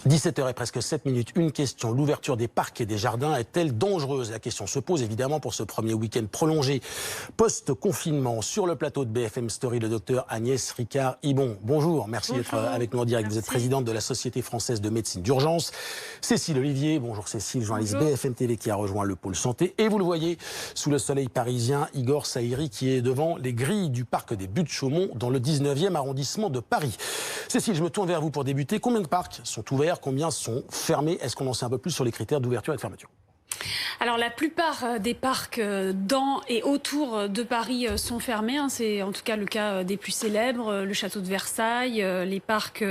17h et presque 7 minutes, une question. L'ouverture des parcs et des jardins est-elle dangereuse? La question se pose évidemment pour ce premier week-end prolongé post-confinement. Sur le plateau de BFM Story, le docteur Agnès Ricard-Ibon. Bonjour, merci d'être avec nous en direct. Vous êtes présidente de la Société française de médecine d'urgence. Cécile Olivier, bonjour Cécile, journaliste BFM TV qui a rejoint le pôle santé. Et vous le voyez, sous le soleil parisien, Igor Saïri qui est devant les grilles du parc des Buttes-Chaumont dans le 19e arrondissement de Paris. Cécile, je me tourne vers vous pour débuter. Combien de parcs sont ouverts? Combien sont fermés? Est-ce qu'on en sait un peu plus sur les critères d'ouverture et de fermeture? Alors la plupart des parcs dans et autour de Paris sont fermés. C'est en tout cas le cas des plus célèbres. Le château de Versailles, les parcs,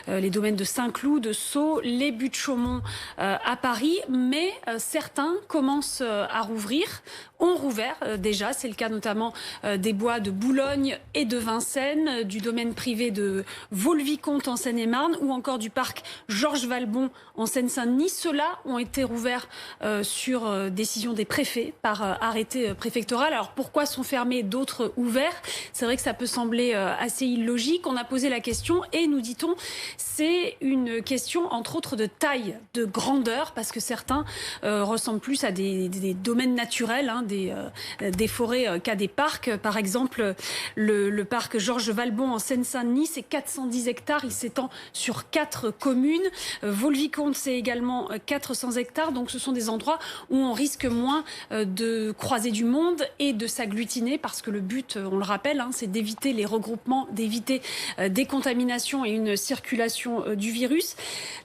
les domaines de Saint-Cloud, de Sceaux, les Buttes-Chaumont à Paris. Mais certains commencent à rouvrir, ont rouvert déjà. C'est le cas notamment des bois de Boulogne et de Vincennes, du domaine privé de Vaux-le-Vicomte en Seine-et-Marne ou encore du parc Georges Valbon en Seine-Saint-Denis. Ceux-là ont été rouverts sur décision des préfets par arrêté préfectoral. Alors pourquoi sont fermés, d'autres ouverts? C'est vrai que ça peut sembler assez illogique. On a posé la question et nous dit-on, c'est une question entre autres de taille, de grandeur, parce que certains ressemblent plus à des domaines naturels, des forêts qu'à des parcs. Par exemple, le parc Georges Valbon en Seine-Saint-Denis, c'est 410 hectares. Il s'étend sur 4 communes. Vaux-le-Vicomte, c'est également 400 hectares. Donc ce sont des endroits où on risque moins de croiser du monde et de s'agglutiner, parce que le but, on le rappelle, c'est d'éviter les regroupements, d'éviter des contaminations et une circulation du virus.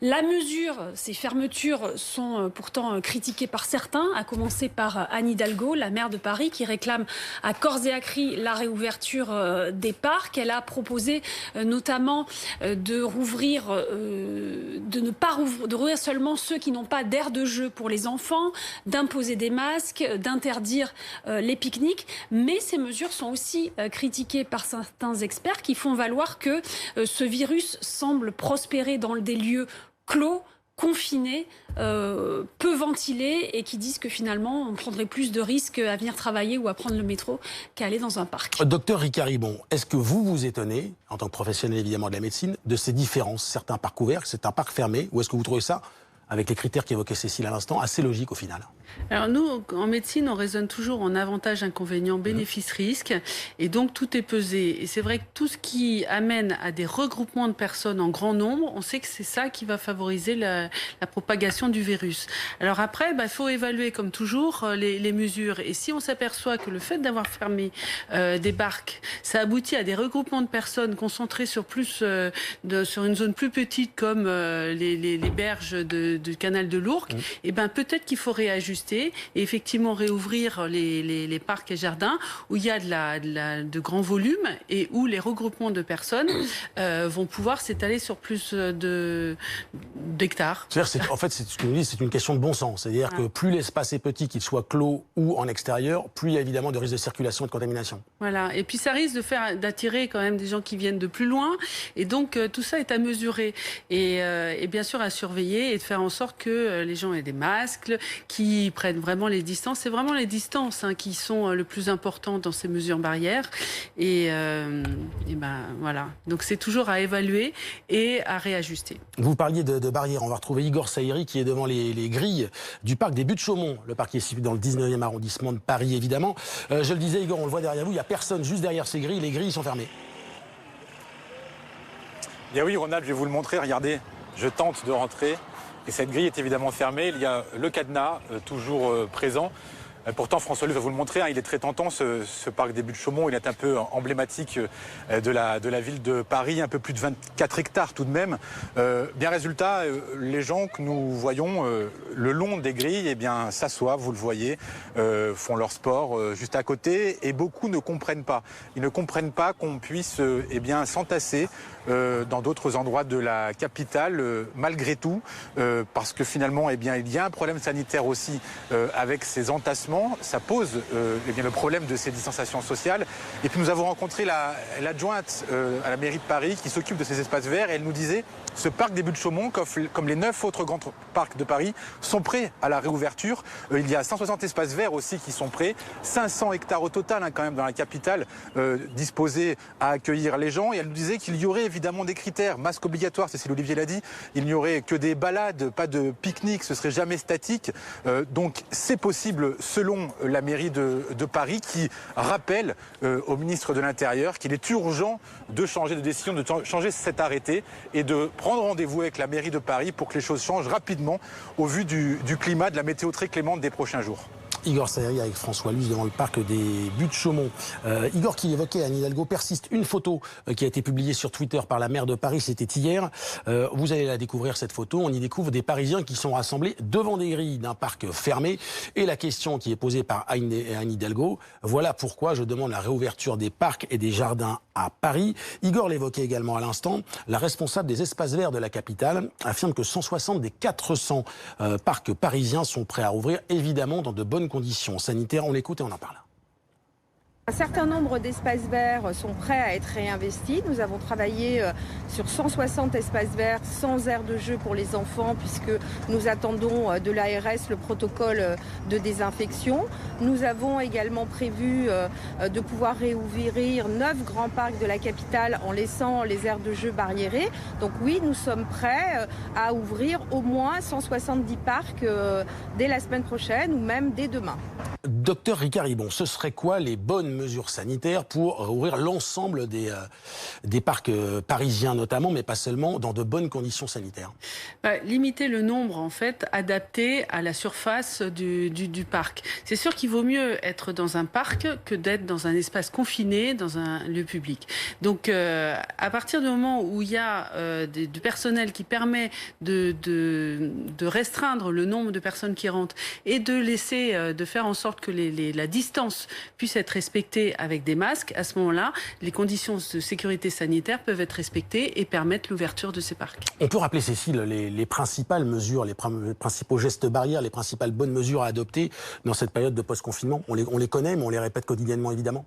La mesure, ces fermetures sont pourtant critiquées par certains, à commencer par Anne Hidalgo, la maire de Paris, qui réclame à corps et à cri la réouverture des parcs. Elle a proposé notamment de rouvrir, de rouvrir seulement ceux qui n'ont pas d'aire de jeu pour les enfants, d'imposer des masques, d'interdire les pique-niques. Mais ces mesures sont aussi critiquées par certains experts qui font valoir que ce virus semble prospérer dans des lieux clos, confinés, peu ventilés, et qui disent que finalement on prendrait plus de risques à venir travailler ou à prendre le métro qu'à aller dans un parc. Docteur Ricard-Ibon, est-ce que vous vous étonnez, en tant que professionnel évidemment de la médecine, de ces différences? Certains parcs ouverts, certains parcs fermés, ou est-ce que vous trouvez ça, avec les critères qu'évoquait Cécile à l'instant, assez logique au final? Alors nous, en médecine, on raisonne toujours en avantage, inconvénient, bénéfice, risque. Et donc tout est pesé. Et c'est vrai que tout ce qui amène à des regroupements de personnes en grand nombre, on sait que c'est ça qui va favoriser la propagation du virus. Alors après, faut évaluer comme toujours les mesures. Et si on s'aperçoit que le fait d'avoir fermé des parcs, ça aboutit à des regroupements de personnes concentrés sur sur une zone plus petite comme les berges du canal de l'Ourcq, et peut-être qu'il faut réajuster et effectivement réouvrir les parcs et jardins où il y a de grands volumes et où les regroupements de personnes vont pouvoir s'étaler sur plus d'hectares. En fait, c'est ce que nous dit, c'est une question de bon sens. C'est-à-dire que plus l'espace est petit, qu'il soit clos ou en extérieur, plus il y a évidemment de risques de circulation et de contamination. Voilà. Et puis ça risque d'attirer quand même des gens qui viennent de plus loin. Et donc tout ça est à mesurer et bien sûr à surveiller et de faire en sorte que les gens aient des masques, qui prennent vraiment les distances. C'est vraiment les distances qui sont le plus important dans ces mesures barrières. Et voilà. Donc c'est toujours à évaluer et à réajuster. Vous parliez de barrières. On va retrouver Igor Saïri qui est devant les grilles du parc des Buttes-Chaumont. Le parc est situé dans le 19e arrondissement de Paris, évidemment. Je le disais, Igor, on le voit derrière vous. Il n'y a personne juste derrière ces grilles. Les grilles sont fermées. Bien oui, Ronald, je vais vous le montrer. Regardez, je tente de rentrer. Et cette grille est évidemment fermée. Il y a le cadenas toujours présent. Pourtant, François-Luc va vous le montrer, il est très tentant ce parc des Buttes-Chaumont. Il est un peu emblématique de la ville de Paris, un peu plus de 24 hectares tout de même. Bien résultat, les gens que nous voyons le long des grilles s'assoient, vous le voyez, font leur sport juste à côté, et beaucoup ne comprennent pas. Ils ne comprennent pas qu'on puisse s'entasser dans d'autres endroits de la capitale, malgré tout, parce que finalement, il y a un problème sanitaire aussi avec ces entassements concrètement, ça pose le problème de ces distanciations sociales. Et puis nous avons rencontré l'adjointe à la mairie de Paris qui s'occupe de ces espaces verts et elle nous disait ce parc des Buttes-Chaumont, comme les 9 autres grands parcs de Paris, sont prêts à la réouverture. Il y a 160 espaces verts aussi qui sont prêts, 500 hectares au total quand même dans la capitale disposés à accueillir les gens. Et elle nous disait qu'il y aurait évidemment des critères, masque obligatoire, Cécile Olivier l'a dit, il n'y aurait que des balades, pas de pique-nique, ce serait jamais statique. Donc c'est possible selon la mairie de Paris qui rappelle au ministre de l'Intérieur qu'il est urgent de changer de décision, de changer cet arrêté et de prendre rendez-vous avec la mairie de Paris pour que les choses changent rapidement au vu du climat, de la météo très clémente des prochains jours. Igor Sayeri avec François Luce devant le parc des Buttes-Chaumont. Igor, qui évoquait Anne Hidalgo, persiste une photo qui a été publiée sur Twitter par la maire de Paris, c'était hier. Vous allez la découvrir, cette photo. On y découvre des Parisiens qui sont rassemblés devant des grilles d'un parc fermé. Et la question qui est posée par Anne Hidalgo, voilà pourquoi je demande la réouverture des parcs et des jardins à Paris. Igor l'évoquait également à l'instant. La responsable des espaces verts de la capitale affirme que 160 des 400 parcs parisiens sont prêts à rouvrir, évidemment dans de bonnes conditions sanitaires. On l'écoute et on en parle. Un certain nombre d'espaces verts sont prêts à être réinvestis. Nous avons travaillé sur 160 espaces verts sans aire de jeu pour les enfants puisque nous attendons de l'ARS le protocole de désinfection. Nous avons également prévu de pouvoir réouvrir 9 grands parcs de la capitale en laissant les aires de jeu barriérées. Donc oui, nous sommes prêts à ouvrir au moins 170 parcs dès la semaine prochaine ou même dès demain. Docteur Ricard Ribon, ce serait quoi les bonnes mesures sanitaires pour rouvrir l'ensemble des parcs parisiens notamment, mais pas seulement, dans de bonnes conditions sanitaires? Limiter le nombre, en fait, adapté à la surface du parc. C'est sûr qu'il vaut mieux être dans un parc que d'être dans un espace confiné, dans un lieu public. Donc, à partir du moment où il y a du personnel qui permet de restreindre le nombre de personnes qui rentrent et de laisser, de faire en sorte que la distance puisse être respectée avec des masques, à ce moment-là, les conditions de sécurité sanitaire peuvent être respectées et permettre l'ouverture de ces parcs. On peut rappeler, Cécile, les principales mesures, les principaux gestes barrières, les principales bonnes mesures à adopter dans cette période de post-confinement. On les connaît, mais on les répète quotidiennement, évidemment.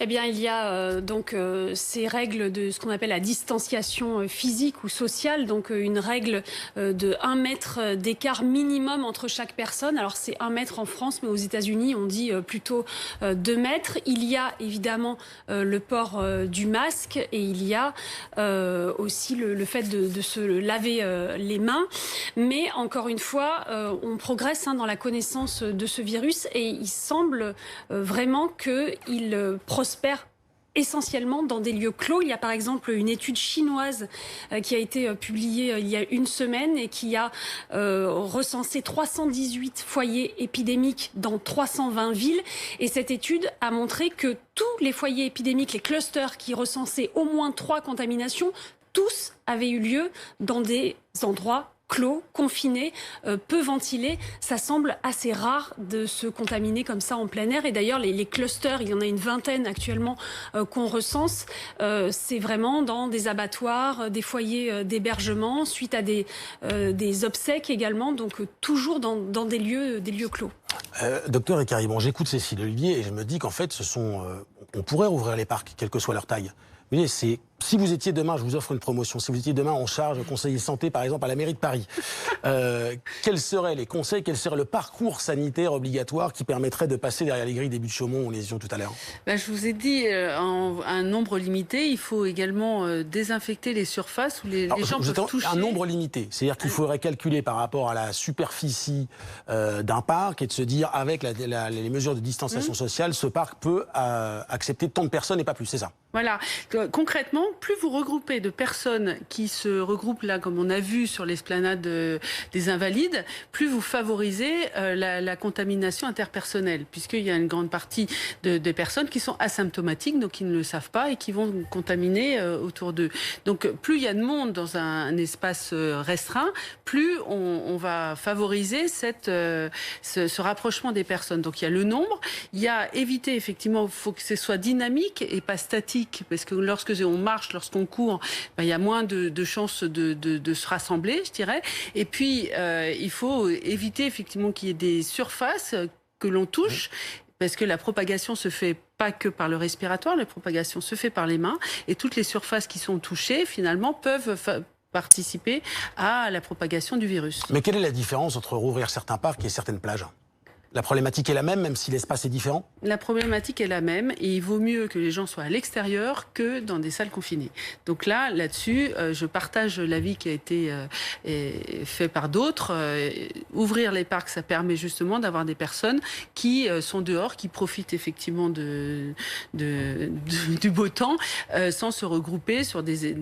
Eh bien, il y a ces règles de ce qu'on appelle la distanciation physique ou sociale, donc une règle de 1 mètre d'écart minimum entre chaque personne. Alors, c'est 1 mètre en France, mais aux États-Unis, on dit plutôt 2 mètres. Il y a évidemment le port du masque et il y a aussi le fait de se laver les mains. Mais encore une fois, on progresse dans la connaissance de ce virus et il semble vraiment qu'il prospère essentiellement dans des lieux clos. Il y a par exemple une étude chinoise qui a été publiée il y a une semaine et qui a recensé 318 foyers épidémiques dans 320 villes. Et cette étude a montré que tous les foyers épidémiques, les clusters qui recensaient au moins 3 contaminations, tous avaient eu lieu dans des endroits clos, confinés, peu ventilés. Ça semble assez rare de se contaminer comme ça en plein air. Et d'ailleurs, les clusters, il y en a une vingtaine actuellement qu'on recense. C'est vraiment dans des abattoirs, des foyers d'hébergement, suite à des obsèques également. Donc toujours dans des lieux clos. Docteur Ricard Ribon, j'écoute Cécile Olivier et je me dis qu'en fait, on pourrait rouvrir les parcs, quelle que soit leur taille. Vous voyez, si vous étiez demain, je vous offre une promotion, si vous étiez demain en charge, conseiller santé, par exemple, à la mairie de Paris, quels seraient les conseils, quel serait le parcours sanitaire obligatoire qui permettrait de passer derrière les grilles des Buttes-Chaumont, on les disait tout à l'heure? Je vous ai dit, un nombre limité, il faut également désinfecter les surfaces où les gens peuvent toucher. Un nombre limité, c'est-à-dire qu'il faudrait calculer par rapport à la superficie d'un parc et de se dire, avec les mesures de distanciation sociale, ce parc peut accepter tant de personnes et pas plus, c'est ça? Voilà. Concrètement, plus vous regroupez de personnes qui se regroupent là, comme on a vu sur l'esplanade des Invalides, plus vous favorisez la contamination interpersonnelle, puisqu'il y a une grande partie des personnes qui sont asymptomatiques, donc qui ne le savent pas et qui vont contaminer autour d'eux. Donc plus il y a de monde dans un espace restreint, plus on va favoriser ce rapprochement des personnes. Donc il y a le nombre, il y a éviter effectivement, il faut que ce soit dynamique et pas statique, parce que lorsque on marche, lorsqu'on court, il y a moins de chances de se rassembler, je dirais. Et puis, il faut éviter effectivement qu'il y ait des surfaces que l'on touche. Parce que la propagation se fait pas que par le respiratoire, la propagation se fait par les mains. Et toutes les surfaces qui sont touchées, finalement, peuvent participer à la propagation du virus. Mais quelle est la différence entre rouvrir certains parcs et certaines plages ? La problématique est la même si l'espace est différent ? La problématique est la même et il vaut mieux que les gens soient à l'extérieur que dans des salles confinées. Donc là-dessus, je partage l'avis qui a été fait par d'autres. Ouvrir les parcs, ça permet justement d'avoir des personnes qui sont dehors, qui profitent effectivement du beau temps, sans se regrouper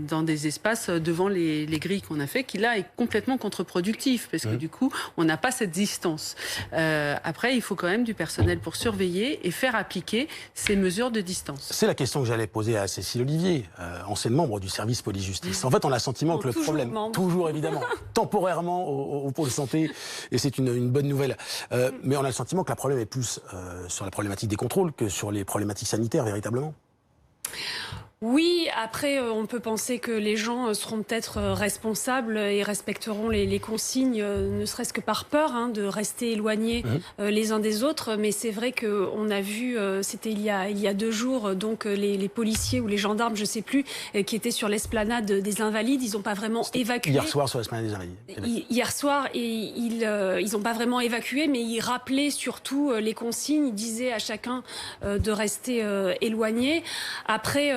dans des espaces devant les grilles qu'on a fait, qui là est complètement contre-productif, parce que du coup, on n'a pas cette distance. Après, il faut quand même du personnel pour surveiller et faire appliquer ces mesures de distance. C'est la question que j'allais poser à Cécile Olivier, ancienne membre du service police-justice. En fait, on a le sentiment que le problème, toujours évidemment, temporairement au pôle santé, et c'est une bonne nouvelle, mais on a le sentiment que le problème est plus sur la problématique des contrôles que sur les problématiques sanitaires, véritablement. Oui, après, on peut penser que les gens seront peut-être responsables et respecteront les consignes, ne serait-ce que par peur de rester éloignés les uns des autres. Mais c'est vrai qu'on a vu, c'était il y a 2 jours, donc les policiers ou les gendarmes, je ne sais plus, qui étaient sur l'esplanade des Invalides, ils n'ont pas vraiment évacué. Hier soir sur l'esplanade des Invalides. Hier soir, et ils n'ont pas vraiment évacué, mais ils rappelaient surtout les consignes, ils disaient à chacun de rester éloigné. Après,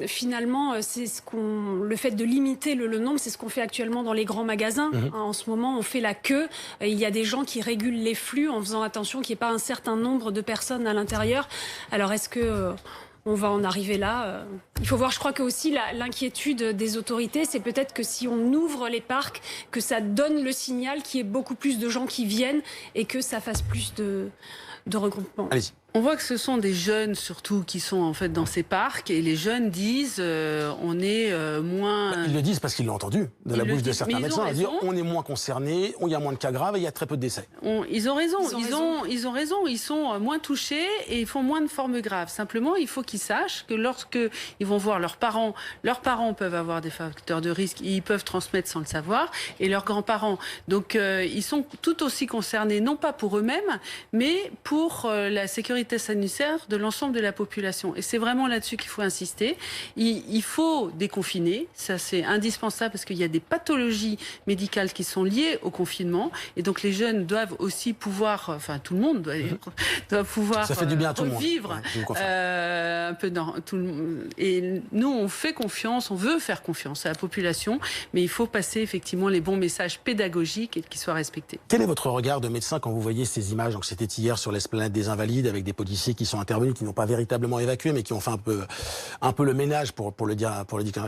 finalement, le fait de limiter le nombre, c'est ce qu'on fait actuellement dans les grands magasins. En ce moment, on fait la queue. Il y a des gens qui régulent les flux en faisant attention qu'il n'y ait pas un certain nombre de personnes à l'intérieur. Alors, est-ce que on va en arriver là? Il faut voir, je crois que aussi l'inquiétude des autorités, c'est peut-être que si on ouvre les parcs, que ça donne le signal qu'il y ait beaucoup plus de gens qui viennent et que ça fasse plus de regroupements. Allez-y. On voit que ce sont des jeunes surtout qui sont en fait dans ces parcs et les jeunes disent on est moins... Ils le disent parce qu'ils l'ont entendu de la bouche de certains médecins. Ils disent on est moins concernés, il y a moins de cas graves et il y a très peu de décès. Ils ont raison, ils ont raison, ils sont moins touchés et ils font moins de formes graves. Simplement, il faut qu'ils sachent que lorsque ils vont voir leurs parents peuvent avoir des facteurs de risque, ils peuvent transmettre sans le savoir, et leurs grands-parents. Donc ils sont tout aussi concernés, non pas pour eux-mêmes, mais pour la sécurité sanitaire de l'ensemble de la population. Et c'est vraiment là-dessus qu'il faut insister. Il faut déconfiner, ça c'est indispensable parce qu'il y a des pathologies médicales qui sont liées au confinement et donc les jeunes doivent aussi pouvoir, enfin tout le monde doit pouvoir ça fait du bien à tout revivre le monde. Un peu dans tout le monde. Et nous on fait confiance, on veut faire confiance à la population, mais il faut passer effectivement les bons messages pédagogiques et qu'ils soient respectés. Quel est votre regard de médecin quand vous voyez ces images? Donc c'était hier sur l'esplanade des Invalides avec des policiers qui sont intervenus, qui n'ont pas véritablement évacué, mais qui ont fait un peu le ménage pour le dire.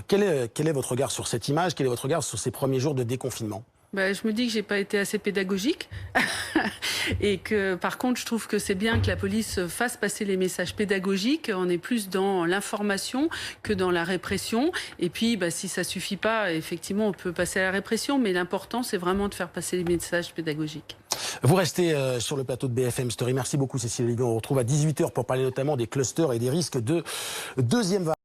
Quel est votre regard sur cette image? Quel est votre regard sur ces premiers jours de déconfinement? Je me dis que j'ai pas été assez pédagogique et que par contre je trouve que c'est bien que la police fasse passer les messages pédagogiques. On est plus dans l'information que dans la répression. Et puis si ça suffit pas, effectivement on peut passer à la répression, mais l'important c'est vraiment de faire passer les messages pédagogiques. Vous restez sur le plateau de BFM Story. Merci beaucoup Cécile Olivier. On se retrouve à 18h pour parler notamment des clusters et des risques de deuxième vague.